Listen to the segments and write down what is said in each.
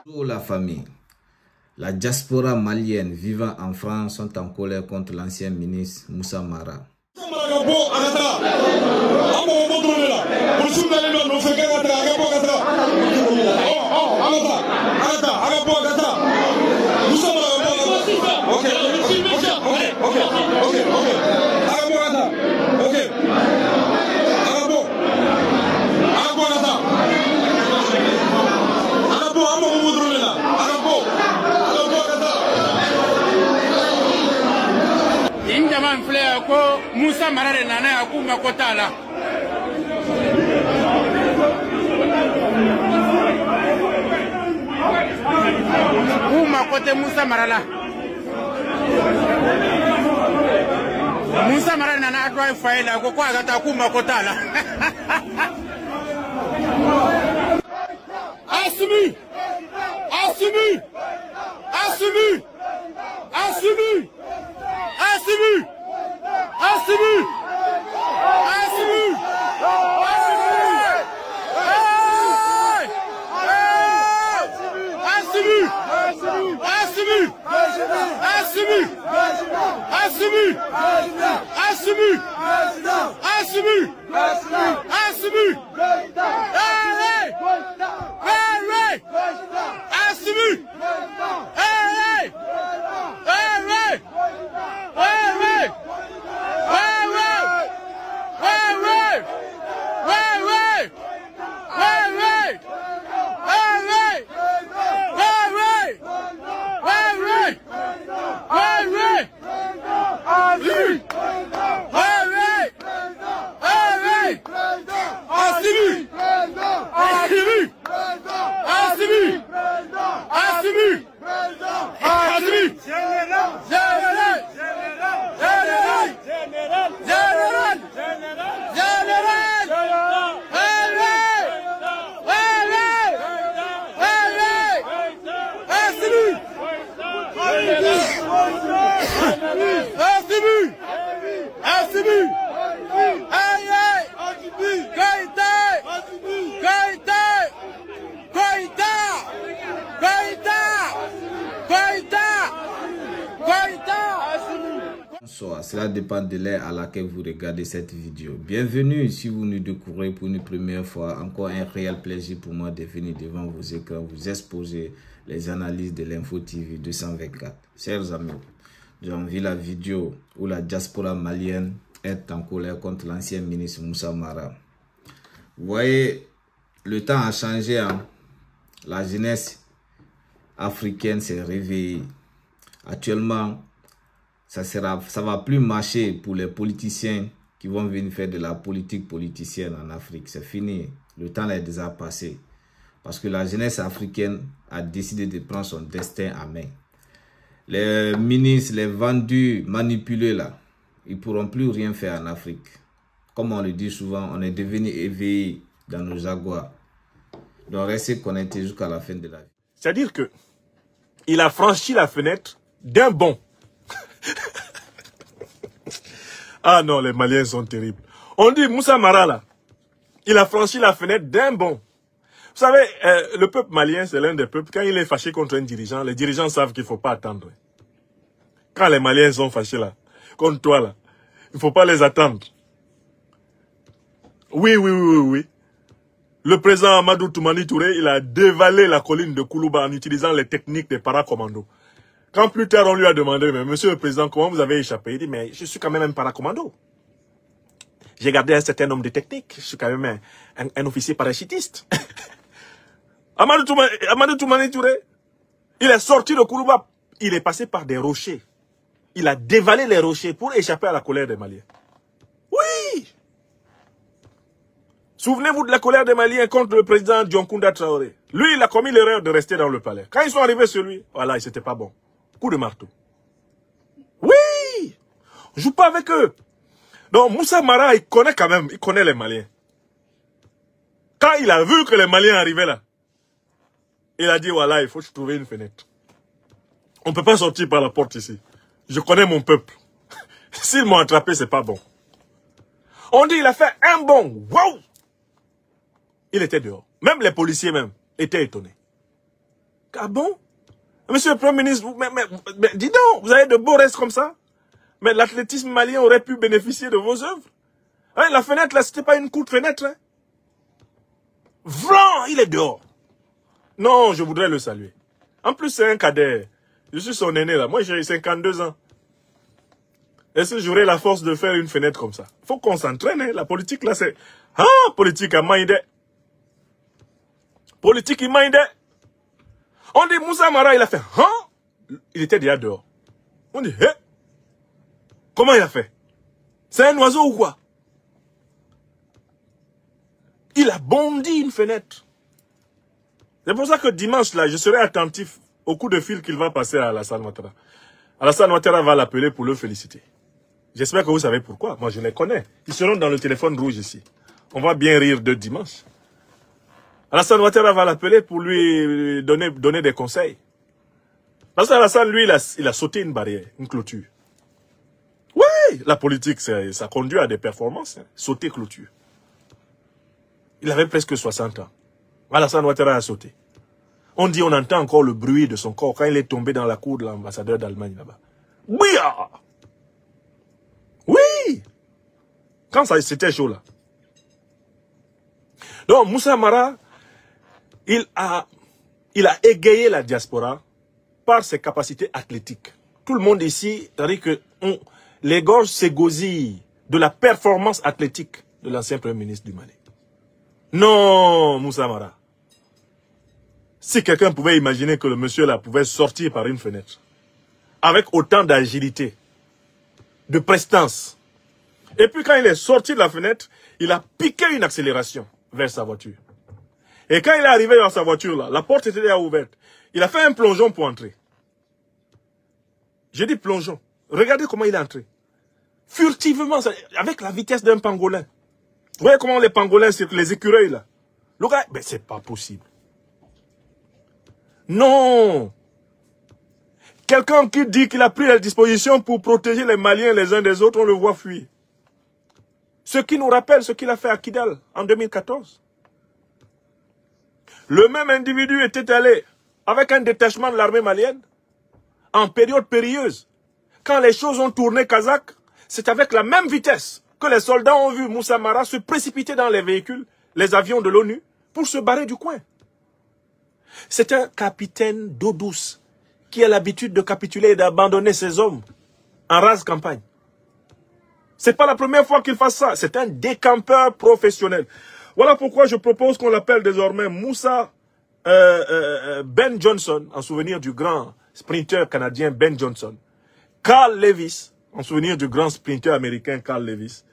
Pour la famille, la diaspora malienne vivant en France sont en colère contre l'ancien ministre Moussa Mara. Moussa Mara de Nana Akuma Kotala. Kuma Kote Moussa Marala. Moussa Mara de Nana Akwa Faila, Kokwa Gata Kuma Kotala. Assumi! Assumi! Assumi! Assumi! Assumi! Assumi! Assumi! Assumi! Assumi! Assumi! Assumi! Assumi! Assumi! Assumi! Bonsoir, cela dépend de l'heure à laquelle vous regardez cette vidéo. Bienvenue si vous nous découvrez pour une première fois. Encore un réel plaisir pour moi de venir devant vos écrans, vous exposer les analyses de l'Info TV 224. Chers amis, nous avons vu la vidéo où la diaspora malienne est en colère contre l'ancien ministre Moussa Mara. Vous voyez, le temps a changé, hein? La jeunesse africaine s'est réveillée. Actuellement, ça va plus marcher pour les politiciens qui vont venir faire de la politique politicienne en Afrique. C'est fini. Le temps est déjà passé. Parce que la jeunesse africaine a décidé de prendre son destin à main. Les ministres, les vendus, manipulés là, ils ne pourront plus rien faire en Afrique. Comme on le dit souvent, on est devenu éveillé dans nos jaguars. Donc restez connectés jusqu'à la fin de la vie. C'est-à-dire que il a franchi la fenêtre d'un bond. Ah non, les Maliens sont terribles. On dit Moussa Mara là, il a franchi la fenêtre d'un bond. Vous savez, le peuple malien, c'est l'un des peuples, quand il est fâché contre un dirigeant, les dirigeants savent qu'il ne faut pas attendre. Quand les Maliens sont fâchés là, contre toi là, il ne faut pas les attendre. Oui. Le président Amadou Toumani Touré, il a dévalé la colline de Koulouba en utilisant les techniques des paracommandos. Quand plus tard on lui a demandé, mais monsieur le président, comment vous avez échappé? Il dit, mais je suis quand même un paracommando. J'ai gardé un certain nombre de techniques. Je suis quand même un officier parachutiste. Amadou Toumani Touré, il est sorti de Koulouba. Il est passé par des rochers. Il a dévalé les rochers pour échapper à la colère des Maliens. Oui! Souvenez-vous de la colère des Maliens contre le président Dioncounda Traoré. Lui, il a commis l'erreur de rester dans le palais. Quand ils sont arrivés sur lui, voilà, c'était pas bon. Coup de marteau. Oui! On joue pas avec eux. Donc Moussa Mara, il connaît quand même, il connaît les Maliens. Quand il a vu que les Maliens arrivaient là, il a dit, voilà, il faut trouver une fenêtre. On ne peut pas sortir par la porte ici. Je connais mon peuple. S'ils m'ont attrapé, c'est pas bon. On dit, il a fait un bond. Wow! Il était dehors. Même les policiers même étaient étonnés. Ah bon? Monsieur le Premier ministre, mais dis donc, vous avez de beaux restes comme ça? Mais l'athlétisme malien aurait pu bénéficier de vos œuvres. Hein, la fenêtre là, c'était pas une courte fenêtre. Hein? Vlan, il est dehors. Non, je voudrais le saluer. En plus, c'est un cadet. Je suis son aîné là. Moi, j'ai 52 ans. Est-ce que j'aurais la force de faire une fenêtre comme ça? Faut qu'on s'entraîne. Hein? La politique là, c'est... Ah, politique à Maïdé. Politique à Maïdé. On dit Moussa Mara, il a fait... Hein? Il était déjà dehors. On dit... Hé? Comment il a fait? C'est un oiseau ou quoi? Il a bondi une fenêtre. C'est pour ça que dimanche, là, je serai attentif au coup de fil qu'il va passer à Alassane Ouattara. Alassane Ouattara va l'appeler pour le féliciter. J'espère que vous savez pourquoi. Moi, je les connais. Ils seront dans le téléphone rouge ici. On va bien rire de dimanche. Alassane Ouattara va l'appeler pour lui donner des conseils. Parce qu'Alassane, lui, il a sauté une barrière, une clôture. Oui, la politique, ça conduit à des performances. Hein. Sauter clôture. Il avait presque 60 ans. Alassane Ouattara a sauté. On dit, on entend encore le bruit de son corps quand il est tombé dans la cour de l'ambassadeur d'Allemagne là-bas. Oui! Oui! Quand c'était chaud là. Donc, Moussa Mara, il a égayé la diaspora par ses capacités athlétiques. Tout le monde ici, c'est-à-dire que les gorges s'égosillent de la performance athlétique de l'ancien Premier ministre du Mali. Non, Moussa Mara. Si quelqu'un pouvait imaginer que le monsieur là pouvait sortir par une fenêtre, avec autant d'agilité, de prestance, et puis quand il est sorti de la fenêtre, il a piqué une accélération vers sa voiture. Et quand il est arrivé dans sa voiture là, la porte était déjà ouverte. Il a fait un plongeon pour entrer. J'ai dit plongeon. Regardez comment il est entré. Furtivement, avec la vitesse d'un pangolin. Vous voyez comment les pangolins, c'est les écureuils là. Le gars, mais c'est pas possible. Non. Quelqu'un qui dit qu'il a pris la disposition pour protéger les Maliens les uns des autres, on le voit fuir. Ce qui nous rappelle ce qu'il a fait à Kidal en 2014. Le même individu était allé avec un détachement de l'armée malienne en période périlleuse. Quand les choses ont tourné kazakh, c'est avec la même vitesse que les soldats ont vu Moussa Mara se précipiter dans les véhicules, les avions de l'ONU, pour se barrer du coin. C'est un capitaine d'eau douce qui a l'habitude de capituler et d'abandonner ses hommes en rase campagne. C'est pas la première fois qu'il fasse ça. C'est un décampeur professionnel. Voilà pourquoi je propose qu'on l'appelle désormais Moussa Ben Johnson, en souvenir du grand sprinter canadien Ben Johnson. Carl Lewis, en souvenir du grand sprinter américain Carl Lewis.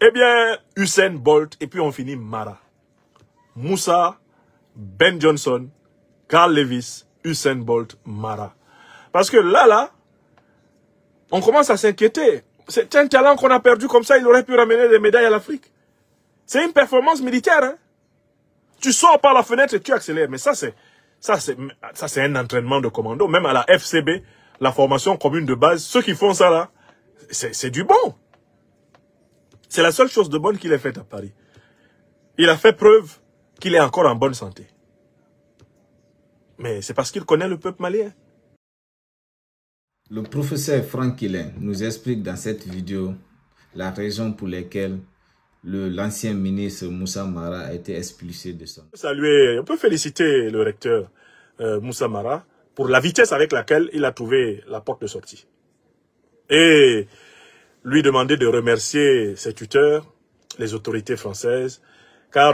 Eh bien, Usain Bolt, et puis on finit Mara. Moussa, Ben Johnson, Carl Lewis, Usain Bolt, Mara. Parce que là, on commence à s'inquiéter. C'est un talent qu'on a perdu comme ça, il aurait pu ramener des médailles à l'Afrique. C'est une performance militaire. Hein? Tu sors par la fenêtre et tu accélères. Mais ça, c'est un entraînement de commando. Même à la FCB, la formation commune de base, ceux qui font ça là, c'est du bon. C'est la seule chose de bonne qu'il ait faite à Paris. Il a fait preuve qu'il est encore en bonne santé. Mais c'est parce qu'il connaît le peuple malien. Le professeur Franck Killen nous explique dans cette vidéo la raison pour laquelle l'ancien ministre Moussa Mara a été expulsé de son... On peut féliciter le recteur Moussa Mara pour la vitesse avec laquelle il a trouvé la porte de sortie. Et lui demander de remercier ses tuteurs, les autorités françaises, car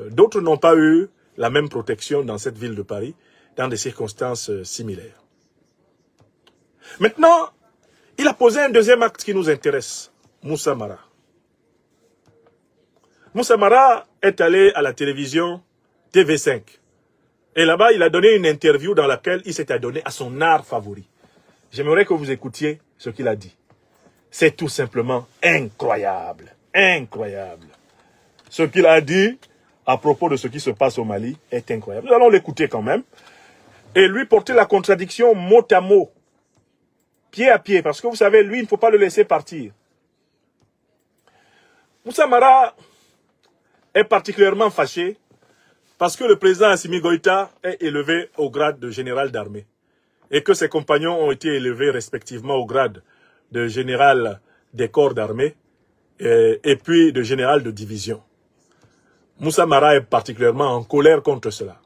d'autres n'ont pas eu la même protection dans cette ville de Paris, dans des circonstances similaires. Maintenant, il a posé un deuxième acte qui nous intéresse, Moussa Mara. Moussa Mara est allé à la télévision TV5. Et là-bas, il a donné une interview dans laquelle il s'est adonné à son art favori. J'aimerais que vous écoutiez ce qu'il a dit. C'est tout simplement incroyable. Incroyable. Ce qu'il a dit à propos de ce qui se passe au Mali est incroyable. Nous allons l'écouter quand même. Et lui porter la contradiction mot à mot. Pied à pied. Parce que vous savez, lui, il ne faut pas le laisser partir. Moussa Mara est particulièrement fâché parce que le président Assimi Goïta est élevé au grade de général d'armée et que ses compagnons ont été élevés respectivement au grade de général des corps d'armée et puis de général de division. Moussa Mara est particulièrement en colère contre cela.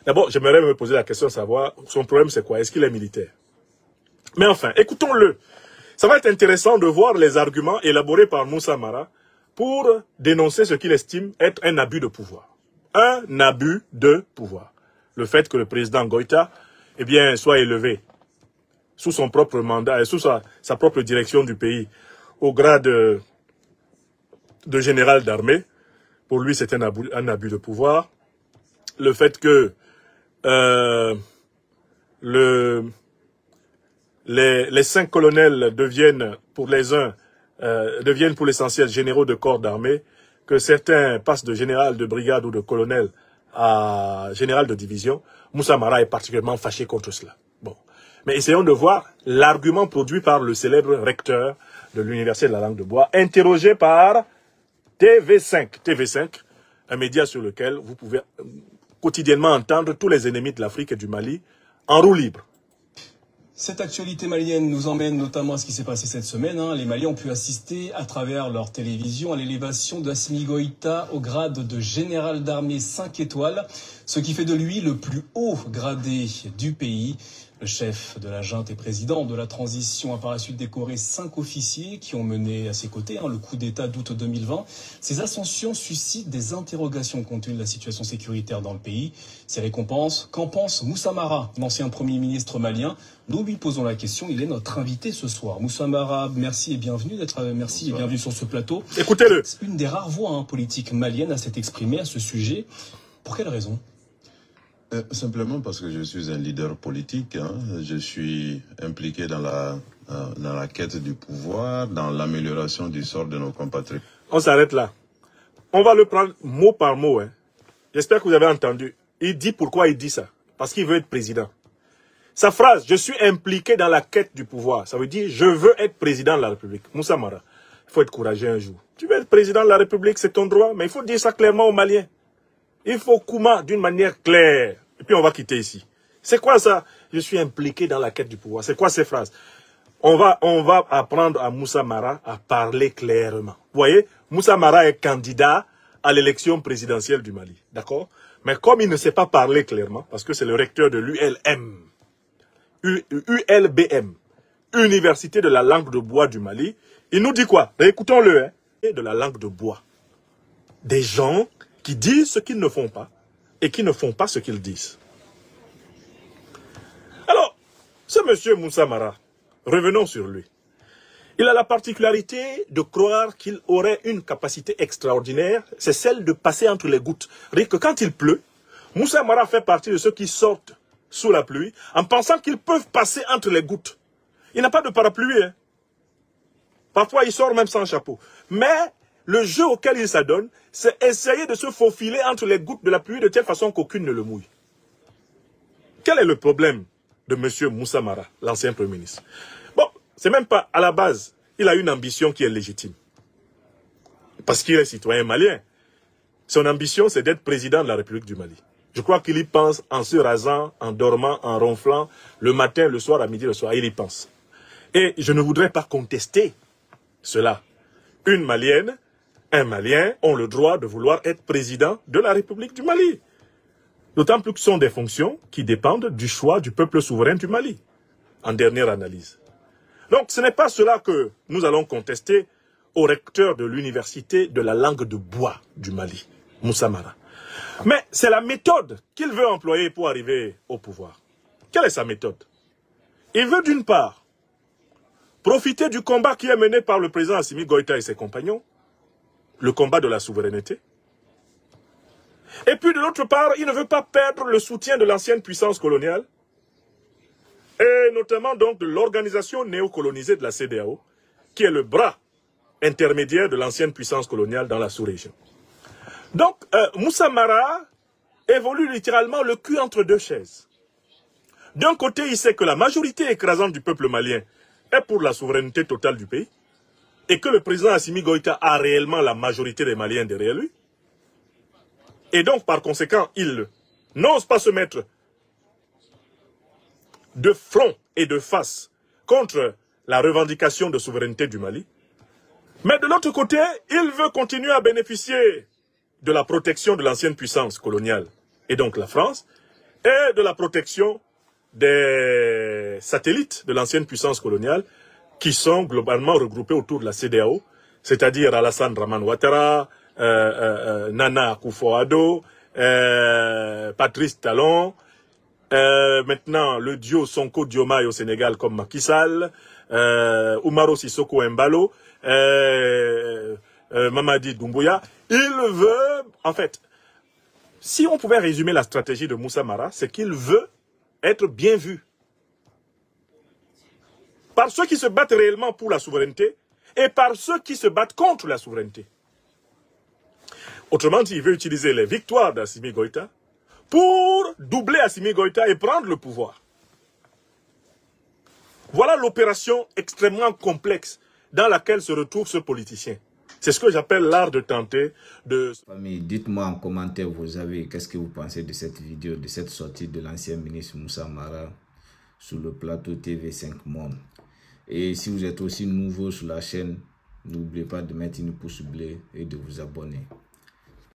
D'abord, j'aimerais me poser la question de savoir son problème c'est quoi? Est-ce qu'il est militaire? Mais enfin, écoutons-le. Ça va être intéressant de voir les arguments élaborés par Moussa Mara pour dénoncer ce qu'il estime être un abus de pouvoir. Un abus de pouvoir. Le fait que le président Goïta soit élevé sous son propre mandat et sous sa propre direction du pays au grade de général d'armée, pour lui c'est un abus de pouvoir. Le fait que les 5 colonels deviennent pour les uns deviennent pour l'essentiel généraux de corps d'armée, que certains passent de général de brigade ou de colonel à général de division, Moussa Mara est particulièrement fâché contre cela. Bon. Mais essayons de voir l'argument produit par le célèbre recteur de l'Université de la langue de bois, interrogé par TV5. TV5, un média sur lequel vous pouvez quotidiennement entendre tous les ennemis de l'Afrique et du Mali en roue libre. Cette actualité malienne nous emmène notamment à ce qui s'est passé cette semaine. Les Maliens ont pu assister à travers leur télévision à l'élévation d'Assimi Goïta au grade de général d'armée 5 étoiles, ce qui fait de lui le plus haut gradé du pays. Le chef de la junte et président de la transition a par la suite décoré 5 officiers qui ont mené à ses côtés le coup d'État d'août 2020. Ces ascensions suscitent des interrogations compte tenu de la situation sécuritaire dans le pays. Ces récompenses, qu'en pense Moussa Mara, l'ancien Premier ministre malien? Nous lui posons la question, il est notre invité ce soir. Moussa Mara, merci et bienvenue et bienvenue sur ce plateau. Écoutez-le. Une des rares voix politiques maliennes à s'être exprimée à ce sujet. Pour quelle raison? Simplement parce que je suis un leader politique. Je suis impliqué dans la quête du pouvoir, dans l'amélioration du sort de nos compatriotes. On s'arrête là. On va le prendre mot par mot. J'espère que vous avez entendu. Il dit pourquoi il dit ça. Parce qu'il veut être président. Sa phrase, je suis impliqué dans la quête du pouvoir, ça veut dire je veux être président de la République. Moussa Mara, il faut être courageux un jour. Tu veux être président de la République, c'est ton droit, mais il faut dire ça clairement aux Maliens. Il faut Kouma d'une manière claire. Et puis on va quitter ici. C'est quoi ça? Je suis impliqué dans la quête du pouvoir. C'est quoi ces phrases? On va apprendre à Moussa Mara à parler clairement. Vous voyez, Moussa Mara est candidat à l'élection présidentielle du Mali. D'accord? Mais comme il ne sait pas parler clairement, parce que c'est le recteur de l'ULBM, Université de la langue de bois du Mali, il nous dit quoi? Écoutons-le, de la langue de bois. Des gens qui disent ce qu'ils ne font pas et qui ne font pas ce qu'ils disent. Alors, ce monsieur Moussa Mara, revenons sur lui. Il a la particularité de croire qu'il aurait une capacité extraordinaire, c'est celle de passer entre les gouttes. C'est-à-dire que quand il pleut, Moussa Mara fait partie de ceux qui sortent sous la pluie en pensant qu'ils peuvent passer entre les gouttes. Il n'a pas de parapluie. Parfois, il sort même sans chapeau. Mais le jeu auquel il s'adonne, c'est essayer de se faufiler entre les gouttes de la pluie de telle façon qu'aucune ne le mouille. Quel est le problème de M. Moussa Mara, l'ancien Premier ministre? Bon, c'est même pas à la base. Il a une ambition qui est légitime. Parce qu'il est citoyen malien. Son ambition, c'est d'être président de la République du Mali. Je crois qu'il y pense en se rasant, en dormant, en ronflant, le matin, le soir, à midi, le soir. Il y pense. Et je ne voudrais pas contester cela. Une Malienne, un Malien ont le droit de vouloir être président de la République du Mali. D'autant plus que ce sont des fonctions qui dépendent du choix du peuple souverain du Mali, en dernière analyse. Donc ce n'est pas cela que nous allons contester au recteur de l'Université de la langue de bois du Mali, Moussa Mara. Mais c'est la méthode qu'il veut employer pour arriver au pouvoir. Quelle est sa méthode? Il veut d'une part profiter du combat qui est mené par le président Assimi Goïta et ses compagnons, le combat de la souveraineté. Et puis de l'autre part, il ne veut pas perdre le soutien de l'ancienne puissance coloniale, et notamment donc de l'organisation néocolonisée de la CEDEAO, qui est le bras intermédiaire de l'ancienne puissance coloniale dans la sous-région. Donc, Moussa Mara évolue littéralement le cul entre deux chaises. D'un côté, il sait que la majorité écrasante du peuple malien est pour la souveraineté totale du pays et que le président Assimi Goïta a réellement la majorité des Maliens derrière lui. Et donc, par conséquent, il n'ose pas se mettre de front et de face contre la revendication de souveraineté du Mali. Mais de l'autre côté, il veut continuer à bénéficier de la protection de l'ancienne puissance coloniale, et donc la France, et de la protection des satellites de l'ancienne puissance coloniale, qui sont globalement regroupés autour de la CEDEAO, c'est-à-dire Alassane Dramane Ouattara, Nana Akufo-Addo, Patrice Talon, maintenant le duo Sonko Diomaye au Sénégal comme Macky Sall, Umaro Sissoko Embalo, Mamadi Doumbouya. Il veut, en fait, si on pouvait résumer la stratégie de Moussa Mara, c'est qu'il veut être bien vu par ceux qui se battent réellement pour la souveraineté et par ceux qui se battent contre la souveraineté. Autrement dit, il veut utiliser les victoires d'Assimi Goïta pour doubler Assimi Goïta et prendre le pouvoir. Voilà l'opération extrêmement complexe dans laquelle se retrouve ce politicien. C'est ce que j'appelle l'art de tenter de... Famille, dites-moi en commentaire qu'est-ce que vous pensez de cette vidéo, de cette sortie de l'ancien ministre Moussa Mara sur le plateau TV5 Monde. Et si vous êtes aussi nouveau sur la chaîne, n'oubliez pas de mettre une pouce bleu et de vous abonner.